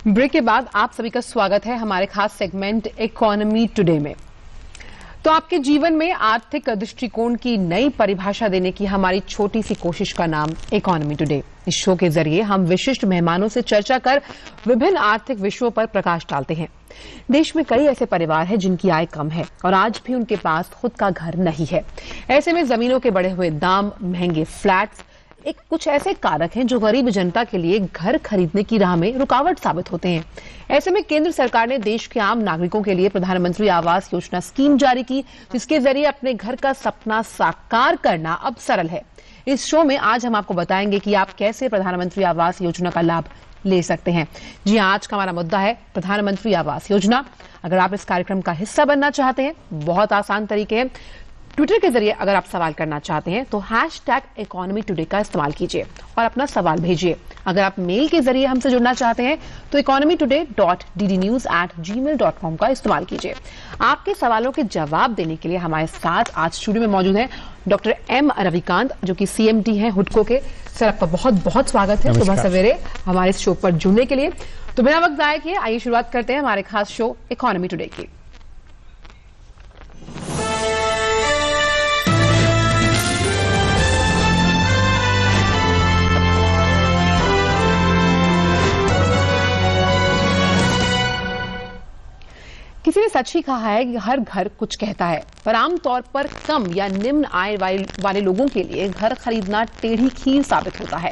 Break के बाद आप सभी का स्वागत है हमारे खास सेगमेंट इकोनॉमी टुडे में। तो आपके जीवन में आर्थिक दृष्टिकोण की नई परिभाषा देने की हमारी छोटी सी कोशिश का नाम इकोनॉमी टुडे। इस शो के जरिए हम विशिष्ट मेहमानों से चर्चा कर विभिन्न आर्थिक विषयों पर प्रकाश डालते हैं। देश में कई ऐसे परिवार हैं जिनकी आय कम है और आज भी उनके पास खुद का घर नहीं है। ऐसे में जमीनों के बढ़े हुए दाम, महंगे फ्लैट्स एक कुछ ऐसे कारक हैं जो गरीब जनता के लिए घर खरीदने की राह में रुकावट साबित होते हैं। ऐसे में केंद्र सरकार ने देश के आम नागरिकों के लिए प्रधानमंत्री आवास योजना स्कीम जारी की, जिसके जरिए अपने घर का सपना साकार करना अब सरल है। इस शो में आज हम आपको बताएंगे कि आप कैसे प्रधानमंत्री आवास योजना का लाभ ले सकते हैं। जी हाँ, आज का हमारा मुद्दा है प्रधानमंत्री आवास योजना। अगर आप इस कार्यक्रम का हिस्सा बनना चाहते हैं, बहुत आसान तरीके हैं। ट्विटर के जरिए अगर आप सवाल करना चाहते हैं तो #economytoday का इस्तेमाल कीजिए और अपना सवाल भेजिए। अगर आप मेल के जरिए हमसे जुड़ना चाहते हैं तो economytoday.ddnews@gmail.com का इस्तेमाल कीजिए। आपके सवालों के जवाब देने के लिए हमारे साथ आज स्टूडियो में मौजूद हैं डॉक्टर एम रविकांत, जो कि CMD हैं हुडको के। सर, आपका बहुत बहुत स्वागत है सुबह सवेरे हमारे इस शो पर जुड़ने के लिए। तो बिना वक्त जाए किए आइए शुरुआत करते हैं हमारे खास शो इकोनॉमी टुडे की। किसी ने सच ही कहा है कि हर घर कुछ कहता है, पर आमतौर पर कम या निम्न आय वाले लोगों के लिए घर खरीदना टेढ़ी खीर साबित होता है।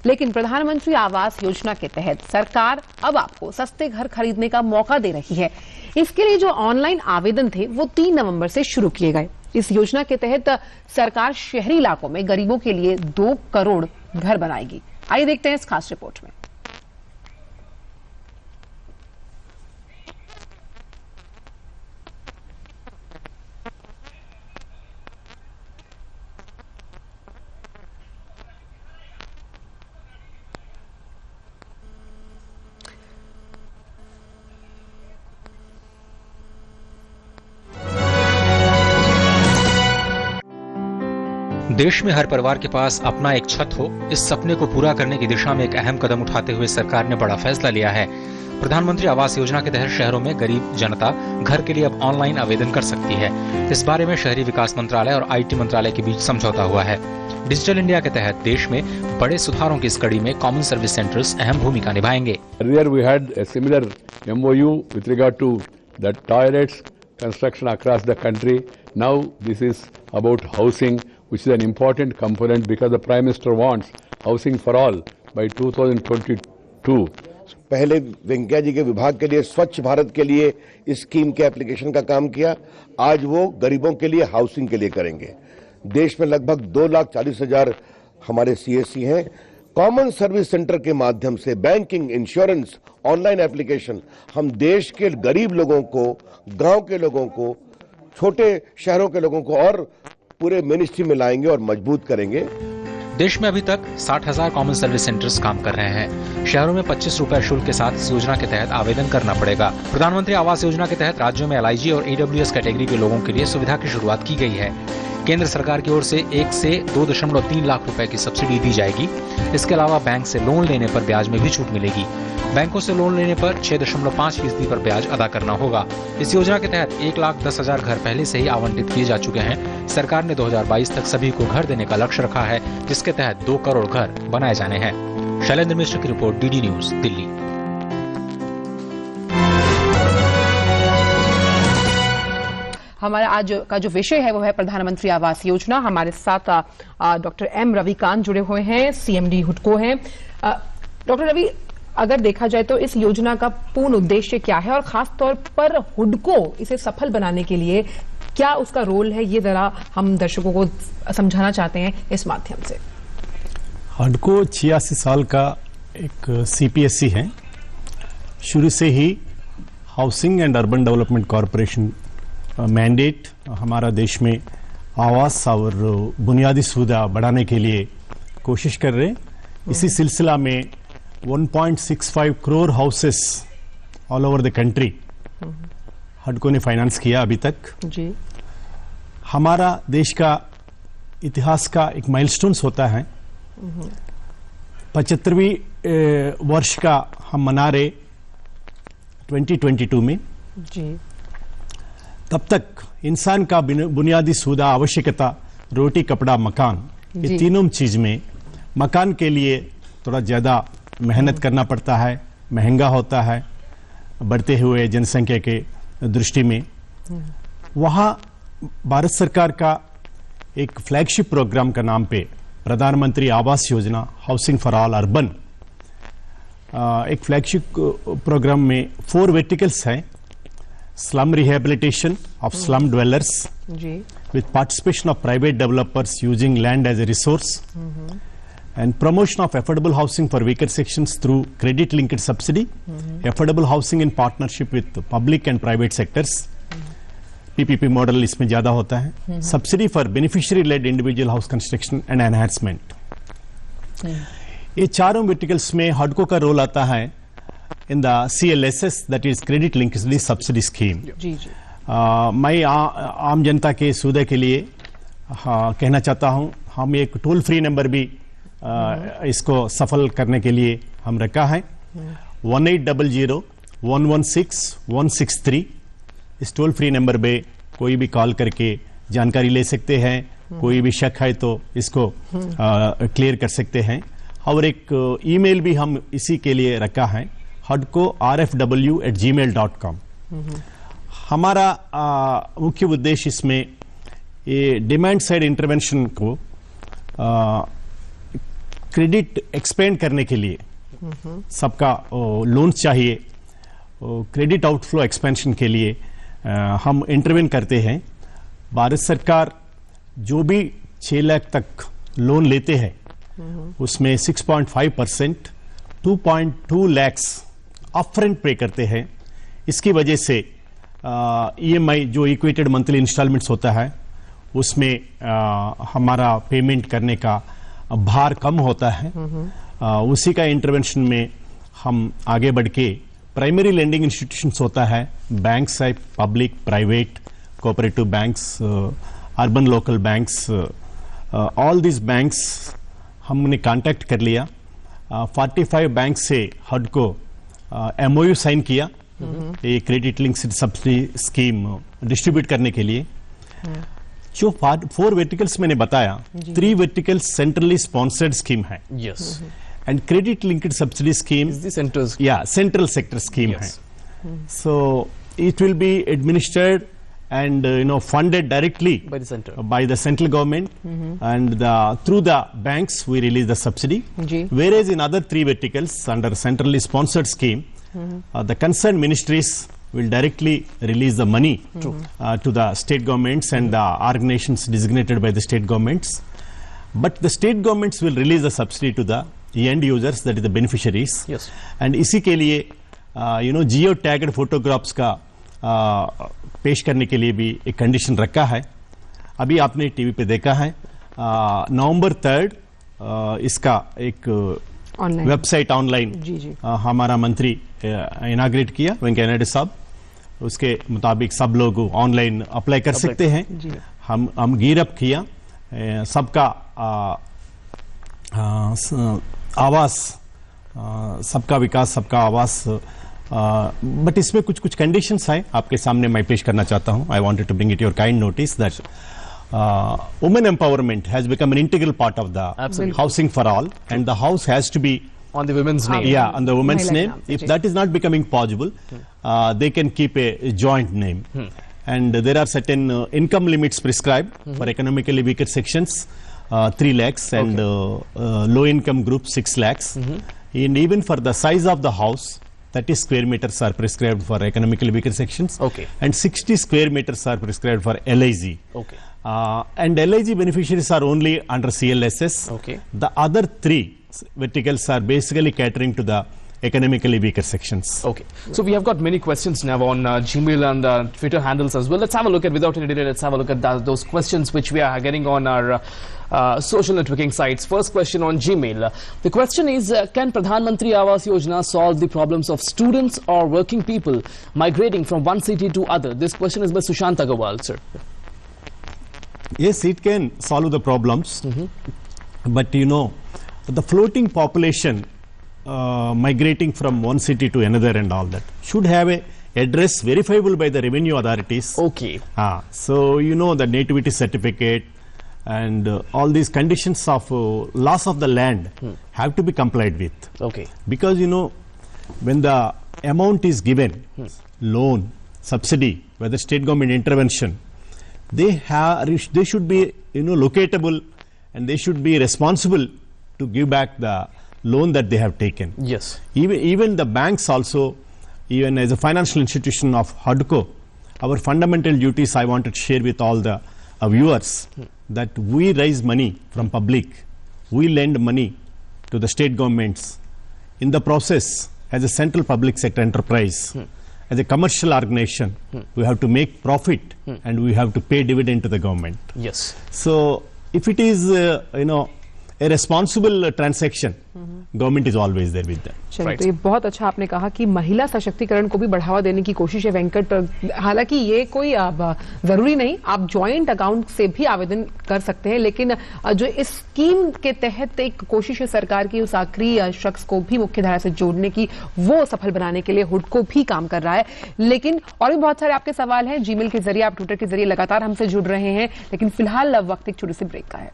लेकिन प्रधानमंत्री आवास योजना के तहत सरकार अब आपको सस्ते घर खरीदने का मौका दे रही है। इसके लिए जो ऑनलाइन आवेदन थे वो 3 नवंबर से शुरू किए गए। इस योजना के तहत सरकार शहरी इलाकों में गरीबों के लिए 2 करोड़ घर बनाएगी। आइए देखते हैं इस खास रिपोर्ट में। देश में हर परिवार के पास अपना एक छत हो, इस सपने को पूरा करने की दिशा में एक अहम कदम उठाते हुए सरकार ने बड़ा फैसला लिया है। प्रधानमंत्री आवास योजना के तहत शहरों में गरीब जनता घर के लिए अब ऑनलाइन आवेदन कर सकती है। इस बारे में शहरी विकास मंत्रालय और IT मंत्रालय के बीच समझौता हुआ है। डिजिटल इंडिया के तहत देश में बड़े सुधारों की इस कड़ी में कॉमन सर्विस सेंटर्स अहम भूमिका निभाएंगे। Earlier we had a similar MOU with regard to the toilets construction across the country. Now this is about housing, which is an important component because the Prime Minister wants housing for all by 2022. पहले वेंकैया जी के विभाग के लिए स्वच्छ भारत के लिए इस scheme के एप्लीकेशन का काम किया, आज वो गरीबों के लिए हाउसिंग के लिए करेंगे। देश में लगभग 2,40,000 हमारे CSC हैं। कॉमन सर्विस सेंटर के माध्यम से बैंकिंग, इंश्योरेंस, ऑनलाइन एप्लीकेशन हम देश के गरीब लोगों को, गांव के लोगों को, छोटे शहरों के लोगों को और पूरे मिनिस्ट्री में लाएंगे और मजबूत करेंगे। देश में अभी तक 60,000 कॉमन सर्विस सेंटर्स काम कर रहे हैं। शहरों में 25 रुपए शुल्क के साथ इस योजना के तहत आवेदन करना पड़ेगा। प्रधानमंत्री आवास योजना के तहत राज्यों में LIG और EWS कैटेगरी के लोगों के लिए सुविधा की शुरुआत की गई है। केंद्र सरकार की ओर से 1 से 2.3 लाख रुपए की सब्सिडी दी जाएगी। इसके अलावा बैंक से लोन लेने पर ब्याज में भी छूट मिलेगी। बैंकों से लोन लेने पर 6.5% पर ब्याज अदा करना होगा। इस योजना के तहत 1,10,000 घर पहले से ही आवंटित किए जा चुके हैं। सरकार ने 2022 तक सभी को घर देने का लक्ष्य रखा है, जिसके तहत 2 करोड़ घर बनाए जाने हैं। शैलेंद्र मिश्र की रिपोर्ट, DD न्यूज, दिल्ली। हमारा आज का जो विषय है वो है प्रधानमंत्री आवास योजना। हमारे साथ डॉक्टर एम रविकांत जुड़े हुए हैं, CMD हुडको हैं। डॉक्टर रवि, अगर देखा जाए तो इस योजना का पूर्ण उद्देश्य क्या है और खास तौर पर हुडको इसे सफल बनाने के लिए क्या उसका रोल है, ये जरा हम दर्शकों को समझाना चाहते हैं इस माध्यम से। हुडको 86 साल का एक CPSE है। शुरू से ही Housing and Urban Development Corporation mandate हमारा देश में आवास और बुनियादी सुविधा बढ़ाने के लिए कोशिश कर रहे हैं। इसी सिलसिला में 1.65 crore houses all over the country हुडको ने फाइनेंस किया अभी तक जी। हमारा देश का इतिहास का एक माइलस्टोन्स होता है। 75वीं वर्ष का हम मना रहे 2022 में, जी तब तक इंसान का बुनियादी सुविधा आवश्यकता, रोटी कपड़ा मकान, ये जी। तीनों चीज में मकान के लिए थोड़ा ज्यादा मेहनत करना पड़ता है, महंगा होता है बढ़ते हुए जनसंख्या के दृष्टि में। वहाँ भारत सरकार का एक फ्लैगशिप प्रोग्राम का नाम पे Pradhan Mantri Awas Yojana, housing for all urban, एक फ्लैगशिप प्रोग्राम में 4 वर्टिकल्स हैं: slum rehabilitation of slum dwellers जी with participation of private developers using land as a resource, and promotion of affordable housing for weaker sections through credit linked subsidy, affordable housing in partnership with the public and private sectors, PPP model इसमें ज्यादा होता है, subsidy for beneficiary led individual house construction and enhancement. ये चारों verticals में हडको का role आता है in the CLSS, that is credit linked subsidy scheme. जी जी मैं आम जनता के सुविधा के लिए कहना चाहता हूं, हम एक टोल फ्री नंबर भी इसको सफल करने के लिए हम रखा है, 1800-116-163। इस टोल फ्री नंबर पे कोई भी कॉल करके जानकारी ले सकते हैं, कोई भी शक है तो इसको क्लियर कर सकते हैं। और एक ईमेल भी हम इसी के लिए रखा है, hudco@gmail.com। हमारा मुख्य उद्देश्य इसमें ये डिमांड साइड इंटरवेंशन को क्रेडिट एक्सपेंड करने के लिए, सबका लोन्स चाहिए, क्रेडिट आउटफ्लो एक्सपेंशन के लिए हम इंटरवेन करते हैं। भारत सरकार जो भी 6 लाख तक लोन लेते हैं उसमें 6.5% 2.2 लैक्स अपफ्रंट पे करते हैं। इसकी वजह से EMI जो इक्वेटेड मंथली इंस्टॉलमेंट्स होता है उसमें हमारा पेमेंट करने का भार कम होता है। उसी का इंटरवेंशन में हम आगे बढ़ के प्राइमरी लेंडिंग इंस्टीट्यूशंस होता है, बैंक्स है, public, private, cooperative banks, urban local banks, all this banks हमने कांटेक्ट कर लिया। 45 बैंक से हडको MOU साइन किया ये credit link subsidy scheme distribute करने के लिए। जो 4 वर्टिकल्स मैंने बताया, 3 वर्टिकल्स सेंट्रली स्पॉन्सर्ड स्कीम है, Yes. And credit linked subsidy scheme Is the centers? Central sector scheme है। Yes. So it will be administered and funded directly By the center. by the central government, and through the banks we release the subsidy. जी Whereas in other 3 verticals under centrally sponsored scheme, the concerned ministries will directly release the money to the state governments and the organizations designated by the state governments. But the state governments will release the subsidy to the end users, that is the beneficiaries. Yes. And इसी के लिए जियो tagged photographs का पेश करने के लिए भी एक कंडीशन रखा है। अभी आपने टीवी पे देखा है, नवंबर 3 इसका एक ऑनलाइन वेबसाइट ऑनलाइन जी जी हमारा मंत्री इनाग्रेट किया, वेंकैया नायडू साहब। उसके मुताबिक सब लोग ऑनलाइन अप्लाई कर सकते हैं। जी हम गियर अप किया सबका आवास, सबका विकास सबका आवास, बट इसमें कुछ कुछ कंडीशंस हैं आपके सामने मैं पेश करना चाहता हूं। I wanted to bring it your kind notice that women empowerment has become an integral part of the Absolutely. housing for all, and the house has to be On the women's name. yeah on the woman's Mahila name. naam, If ji. that is not becoming possible, they can keep a joint name, and there are certain income limits prescribed for economically weaker sections, 3 lakhs, and low income group 6 lakhs, and even for the size of the house, 30 square meters are prescribed for economically weaker sections, Okay. and 60 square meters are prescribed for LIG. Okay. And LIG beneficiaries are only under CLSS. Okay. The other 3 verticals are basically catering to the economically weaker sections. Okay. So we have got many questions now on Gmail and Twitter handles as well. Let's have a look at, without any delay, let's have a look at those questions which we are getting on our social networking sites. First question on Gmail. The question is, can Pradhan Mantri Awas Yojana solve the problems of students or working people migrating from one city to other? This question is by Sushant Agarwal, sir. Yes, it can solve the problems, but the floating population migrating from one city to another and all that should have a address verifiable by the revenue authorities. Okay. So you know the nativity certificate and all these conditions of loss of the land have to be complied with. Okay. Because you know when the amount is given, loan, subsidy, whether state government intervention, they should be locatable, and they should be responsible to give back the loan that they have taken. Yes. Even the banks also, even as a financial institution of HUDCO, our fundamental duties I want to share with all the viewers that we raise money from public, we lend money to the state governments. In the process, as a central public sector enterprise, as a commercial organization, we have to make profit and we have to pay dividend to the government. Yes. So if it is a responsible transaction, government is always there with that. चलिए, तो ये बहुत अच्छा आपने कहा कि महिला सशक्तिकरण को भी बढ़ावा देने की कोशिश है वेंकट। हालांकि ये कोई जरूरी नहीं, आप ज्वाइंट अकाउंट से भी आवेदन कर सकते हैं, लेकिन जो इस स्कीम के तहत एक कोशिश है सरकार की उस आखिरी शख्स को भी मुख्यधारा से जोड़ने की, वो सफल बनाने के लिए हुडको भी काम कर रहा है। लेकिन और भी बहुत सारे आपके सवाल हैं, जीमेल के जरिए, आप ट्विटर के जरिए लगातार हमसे जुड़ रहे हैं, लेकिन फिलहाल वक्त एक छोटे से ब्रेक का है।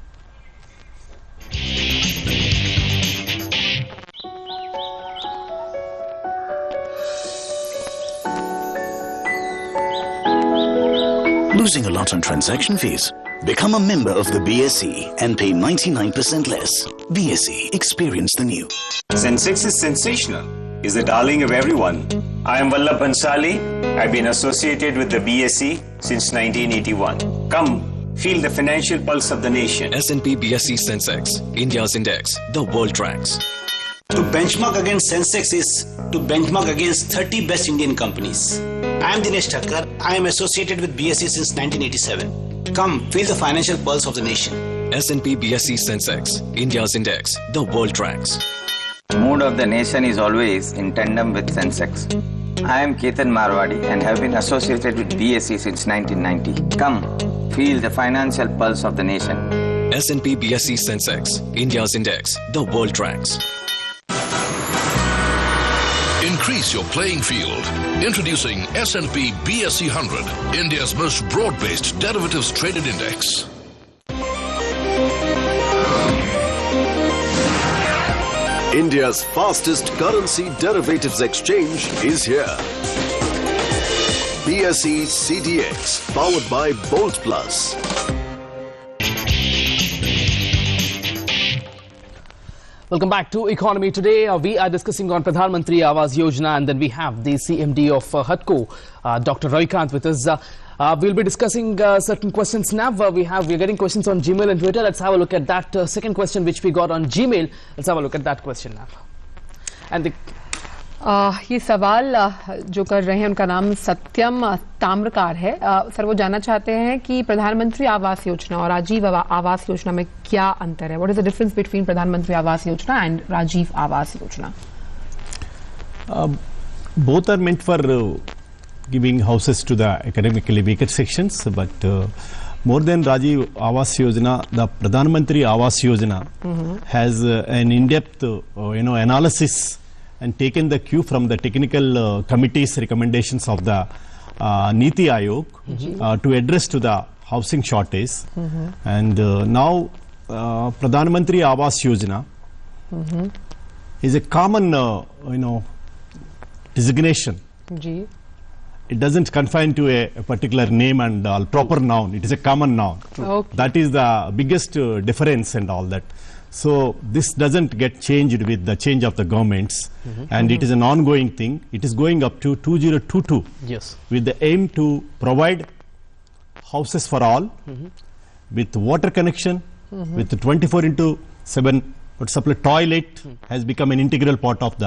Losing a lot on transaction fees? Become a member of the BSE and pay 99% less. BSE, experience the new. Sensex is sensational. Is the darling of everyone. I am Vallabh Bhansali. I've been associated with the BSE since 1981. Come, feel the financial pulse of the nation. S&P BSE Sensex, India's index, the world tracks. To benchmark against Sensex is to benchmark against 30 best Indian companies. I am Dinesh Thakkar. I am associated with BSE since 1987. Come, feel the financial pulse of the nation. S&P BSE Sensex, India's index, the world tracks. Mood of the nation is always in tandem with Sensex. I am Ketan Marwadi and have been associated with BSE since 1990. Come, feel the financial pulse of the nation. S&P BSE Sensex, India's index, the world tracks. Increase your playing field. Introducing S&P BSE 100, India's most broad-based derivatives traded index. India's fastest currency derivatives exchange is here. BSE CDX, powered by Bolt Plus. Welcome back to Economy Today. We are discussing on Pradhan Mantri Awas Yojana, and then we have the CMD of HUDCO, Dr. Rohikant, with us. We'll be discussing certain questions now. We're getting questions on Gmail and Twitter. Let's have a look at that second question which we got on Gmail. Let's have a look at that question now. And ये सवाल जो कर रहे हैं उनका नाम सत्यम ताम्रकार है। Sir, वो जानना चाहते हैं कि प्रधानमंत्री आवास योजना और राजीव आवास योजना में क्या अंतर है? What is the difference between प्रधानमंत्री आवास योजना and Rajiv Awas Yojana? Both are meant for giving houses to the economically weaker sections, but more than Rajiv Awas Yojana, the Pradhan Mantri Awas Yojana has an in-depth analysis and taken the cue from the technical committee's recommendations of the Niti Aayog to address to the housing shortage. And now Pradhan Mantri Awas Yojana is a common designation. It doesn't confine to a particular name and proper noun. It is a common noun. Okay. That is the biggest difference and all that. So this doesn't get changed with the change of the governments, and it is an ongoing thing. It is going up to 2022 with the aim to provide houses for all with water connection, with the 24/7 supply. Toilet has become an integral part of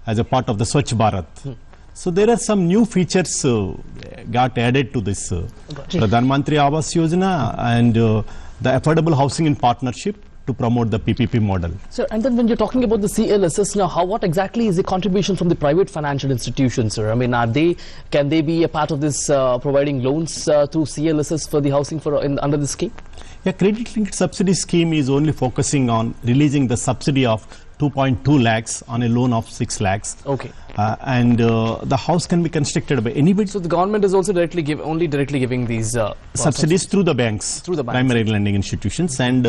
as a part of the Swachh Bharat. So there are some new features got added to this Pradhan Mantri Awas Yojana and the affordable housing in partnership to promote the PPP model. Sir, and then when you're talking about the CLSS now, what exactly is the contribution from the private financial institutions, sir? I mean, can they be a part of this providing loans through CLSS for the housing under the scheme? Yeah, credit linked subsidy scheme is only focusing on releasing the subsidy of 2.2 lakhs on a loan of 6 lakhs. Okay. And the house can be constructed by anybody. So the government is also directly giving these subsidies through the banks, primary lending institutions, and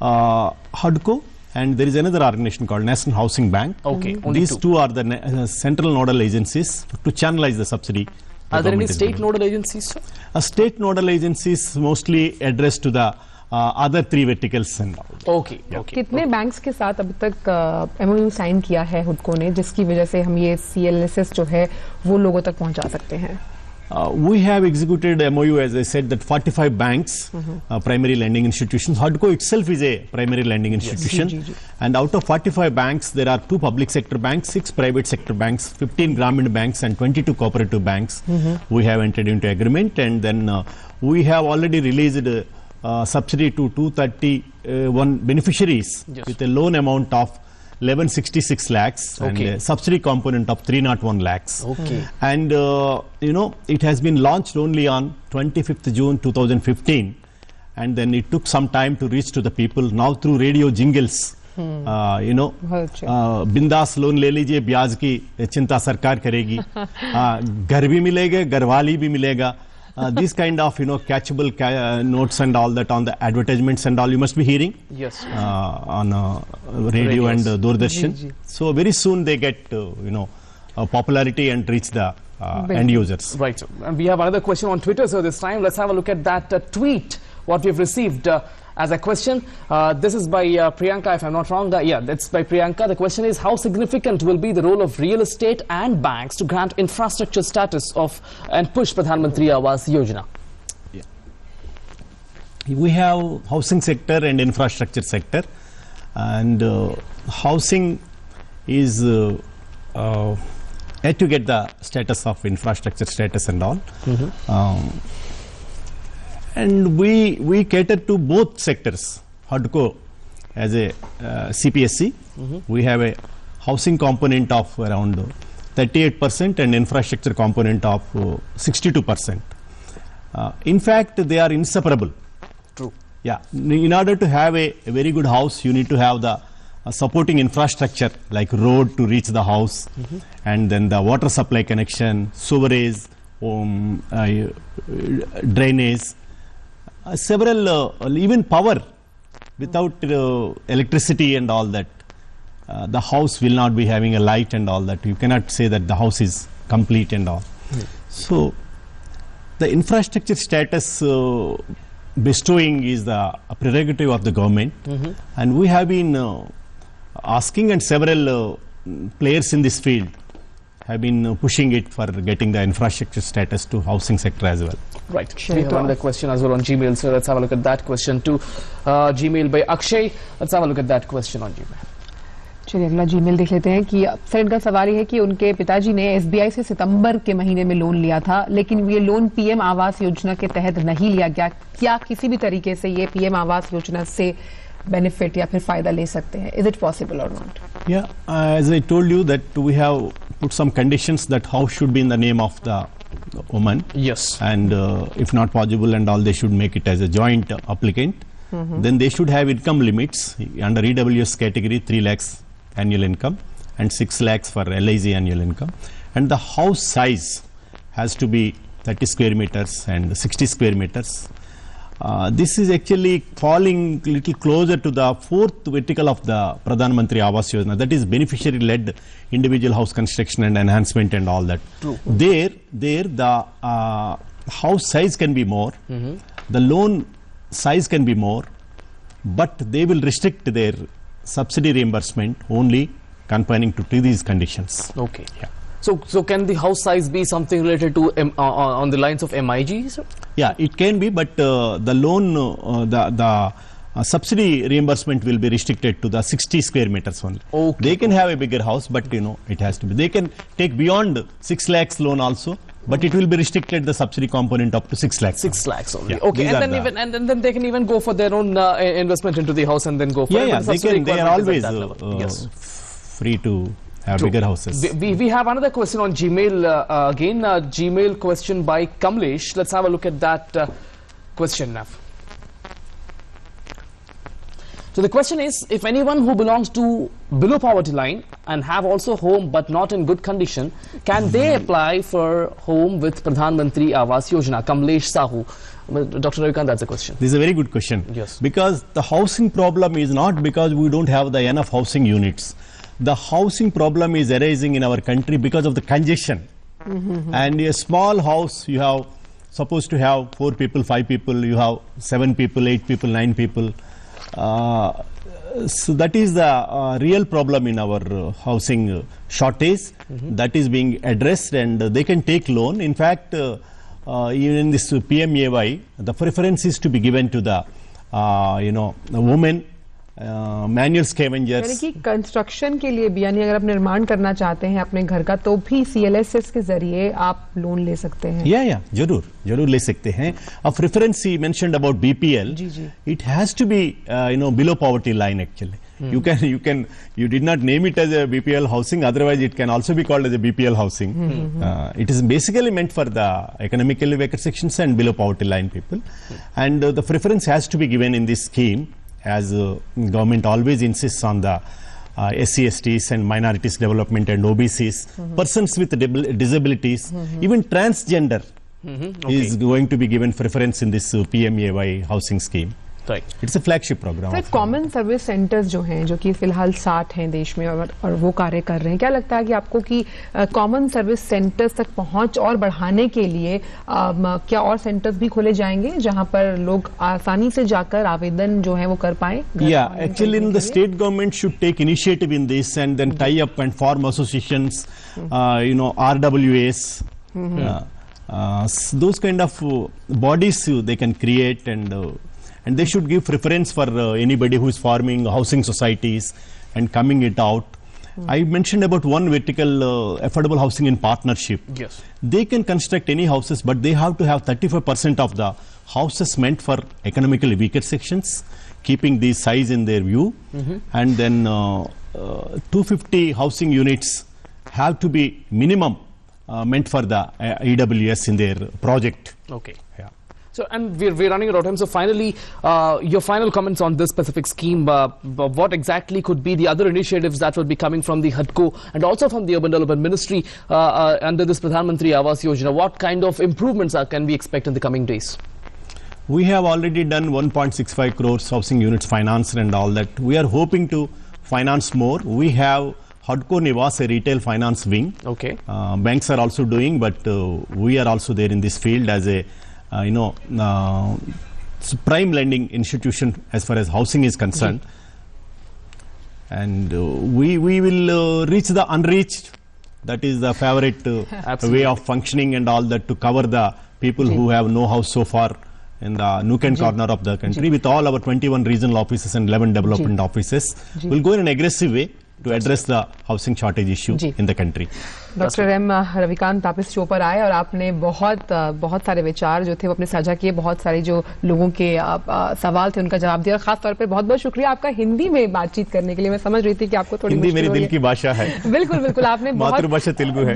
HUDCO. And there is another organization called National Housing Bank. Okay. These two are the central nodal agencies to channelize the subsidy. Are there any state nodal agencies, sir? State nodal agencies mostly addressed to the other three verticals and all. Okay. कितने banks के साथ अभी तक MOU sign किया है हुडको ने, जिसकी वजह से हम ये CLSS जो है वो लोगों तक पहुंचा सकते हैं? We have executed MOU, as I said, that 45 banks, primary lending institutions. HUDCO itself is a primary lending institution. And out of 45 banks, there are 2 public sector banks, 6 private sector banks, 15 Grameen banks, and 22 cooperative banks. We have entered into agreement, and then we have already released subsidy to 231 beneficiaries with a loan amount of 1166 lakhs and a subsidy component of 301 lakhs. And it has been launched only on 25th June 2015, and then it took some time to reach to the people. Now through radio jingles, बिंदास loan ले लीजिए, ब्याज की चिंता सरकार करेगी, घर भी मिलेगा, घरवाली भी मिलेगा. These kind of catchable notes and all that on the advertisements and all you must be hearing on radio and Doordarshan. So very soon they get popularity and reach the end users. Right. And we have another question on Twitter, so this time let's have a look at that tweet what we've received as a question. This is by Priyanka, if I'm not wrong. Yeah, that's by Priyanka. The question is, how significant will be the role of real estate and banks to grant infrastructure status of and push Pradhan Mantri Awas Yojana? Yeah. We have housing sector and infrastructure sector, and housing is yet to get the status of infrastructure status and all. And we cater to both sectors. HUDCO as a CPSC, we have a housing component of around 38% and infrastructure component of 62%. In fact, they are inseparable. True. Yeah. In order to have a very good house, you need to have the supporting infrastructure like road to reach the house, and then the water supply connection, sewerage, drainage. Several, even power. Without electricity and all that, the house will not be having a light and all that. You cannot say that the house is complete and all. So, the infrastructure status bestowing is the prerogative of the government, and we have been asking, and several players in this field have been pushing it for getting the infrastructure status to housing sector as well. Right. We have another question as well on Gmail, so let's have a look at that question too. Gmail by Akshay. Let's have a look at that question on Gmail. चलिए अगला Gmail देख लेते हैं कि sir इनका सवाल ये है कि उनके पिताजी ने SBI से सितंबर के महीने में लोन लिया था, लेकिन ये लोन PM आवास योजना के तहत नहीं लिया गया. क्या किसी भी तरीके से ये PM आवास योजना से बेनिफिट या फिर फायदा ले सकते हैं? Is it possible or not? Yeah, as I told you that we have put some conditions that house should be in the name of the woman. Yes. And if not possible and all, they should make it as a joint applicant. Then they should have income limits under EWS category, 3 lakhs annual income and 6 lakhs for LIC annual income. And the house size has to be 30 square meters and 60 square meters. This is actually falling little closer to the 4th vertical of the Pradhan Mantri Awas Yojana, that is beneficiary-led individual house construction and enhancement and all that. True. There the house size can be more, the loan size can be more, but they will restrict their subsidy reimbursement only confining to these conditions. Okay. Yeah. So can the house size be something related to on the lines of MIG? Sir? Yeah, it can be, but the loan, the subsidy reimbursement will be restricted to the 60 square meters only. Okay. They can have a bigger house, but it has to be. They can take beyond 6 lakhs loan also, but it will be restricted the subsidy component up to 6 lakhs. 6 lakhs only. Yeah, okay, and then they can even go for their own investment into the house and then go for it. Yeah, they can. They are always free to have bigger houses. We have another question on Gmail again. Gmail question by Kamlesh. Let's have a look at that question now. So the question is, if anyone who belongs to below poverty line and have also home but not in good condition, can they apply for home with Pradhan Mantri Awas Yojana? Kamlesh Sahu. Dr. Ravikant, that's the question. This is a very good question. Yes. Because the housing problem is not because we don't have the enough housing units. The housing problem is arising in our country because of the congestion. And a small house, you have supposed to have 4 people, 5 people, you have 7 people, 8 people, 9 people. So that is the real problem in our housing shortage. That is being addressed, and they can take loan. In fact, even in this PMAY, the preference is to be given to the the women, manual scavengers. यानी कि construction के लिए भी, यानी अगर आप निर्माण करना चाहते हैं अपने घर का, तो भी CLSS के जरिए आप लोन ले सकते हैं. या जरूर ले सकते हैं. A preference he mentioned about BPL. It has to be below poverty line actually. You did not name it as a BPL housing, otherwise it can also be called as a BPL housing. It is basically meant for the economically weaker sections and below poverty line people. And the preference has to be given in this scheme, as government always insists on the SC, STs and minorities development and OBCs, persons with disabilities, even transgender is going to be given preference in this PMAY housing scheme. Right. It's a flagship program. Sir, common service centres जो हैं, जो कि फिलहाल 60 हैं देश में और वो कार्य कर रहे हैं, क्या लगता है कि आपको कि कॉमन सर्विस सेंटर्स तक पहुंच और बढ़ाने के लिए क्या और सेंटर्स भी खोले जाएंगे जहां पर लोग आसानी से जाकर आवेदन जो है वो कर पाए? Actually the state government should take initiative in this and then tie up and form associations, RWAs, those kind of bodies they can create, and they should give preference for anybody who is forming housing societies and coming it out. I mentioned about one vertical, affordable housing in partnership. Yes. They can construct any houses, but they have to have 35% of the houses meant for economically weaker sections, keeping the size in their view. And then 250 housing units have to be minimum meant for the EWS in their project. Okay. Yeah. So, and we're running out of time. So finally, your final comments on this specific scheme. What exactly could be the other initiatives that would be coming from the HUDCO and also from the Urban Development Ministry under this Pradhan Mantri Awas Yojana? What kind of improvements can we expect in the coming days? We have already done 1.65 crores housing units financed and all that. We are hoping to finance more. We have HUDCO Niwas, a retail finance wing. Okay. Banks are also doing, but we are also there in this field as a prime lending institution as far as housing is concerned. And we will reach the unreached. That is the favorite way of functioning and all that, to cover the people who have no house so far in the nook and corner of the country. With all our 21 regional offices and 11 development offices, we'll go in an aggressive way to address the housing shortage issue in the country. Doctor M Ravikant, आप इस show पर आए और आपने बहुत सारे विचार जो थे वो अपने साझा किए, बहुत सारे जो लोगों के सवाल थे उनका जवाब दिया, और खास तौर पर बहुत बहुत शुक्रिया आपका हिंदी में बातचीत करने के लिए. मैं समझ रही थी कि आपको थोड़ी हिंदी मेरे दिल की भाषा है. बिल्कुल आपने मातृभाषा तेलुगु है.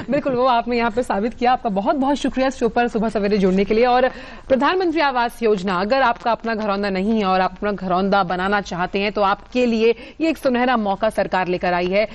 बिल्कुल, वो आपने यहाँ पे साबित किया. आपका बहुत बहुत शुक्रिया इस शो पर सुबह सवेरे जुड़ने के लिए. और प्रधानमंत्री आवास योजना, अगर आपका अपना घरौंदा नहीं है और आप अपना घरौंदा बनाना चाहते हैं तो आपके लिए ये एक सुनहरा मौका सरकार लेकर आई है.